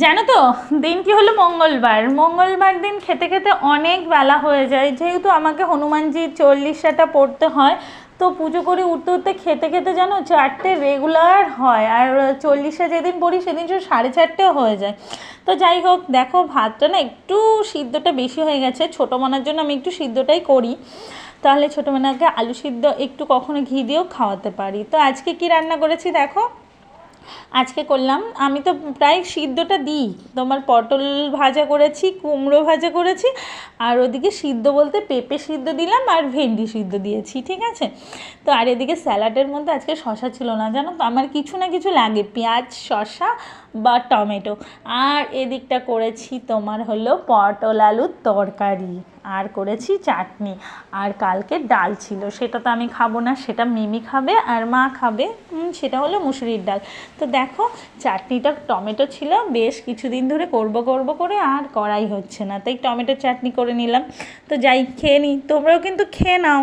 জানো তো দিনটি হলো মঙ্গলবার। মঙ্গলবার দিন খেতে খেতে অনেক বেলা হয়ে যায়, যেহেতু আমাকে হনুমানজির 40টা পড়তে হয়। তো পুজো করে উঠতে উঠতে খেতে খেতে জানো 4টে রেগুলার হয়, আর 40 যেদিন পড়ি সেদিন 4:30 হয়ে যায়। তো যাই হোক, দেখো ভাতটা না একটু সিদ্ধটা বেশি হয়ে গেছে। ছোটো মানার জন্য আমি একটু সিদ্ধটাই করি, তাহলে ছোটো মানাকে আলু সিদ্ধ একটু কখনো ঘি দিয়েও খাওয়াতে পারি। তো আজকে কি রান্না করেছি দেখো। আজকে করলাম, আমি তো প্রায় সিদ্ধটা দিই, তোমার পটল ভাজা করেছি, কুমড়ো ভাজা করেছি, আর ওদিকে সিদ্ধ বলতে পেঁপে সিদ্ধ দিলাম আর ভেন্ডি সিদ্ধ দিয়েছি, ঠিক আছে। তো আর এদিকে স্যালাডের মধ্যে আজকে শশা ছিল না, জানো তো আমার কিছু না কিছু লাগে, পেঁয়াজ শশা বা টমেটো। আর এদিকটা করেছি তোমার হলো পটল আলুর তরকারি, আর করেছি চাটনি। আর কালকে ডাল ছিল, সেটা তো আমি খাবো না, সেটা মিমি খাবে আর মা খাবে, সেটা হলো মুসুরির ডাল। তো দেখো চাটনিটা টমেটো ছিল, বেশ কিছুদিন ধরে করব করে আর করাই হচ্ছে না, তাই টমেটো চাটনি করে নিলাম। তো যাই খেয়ে নিই, তোমরাও কিন্তু খেয়ে নাও।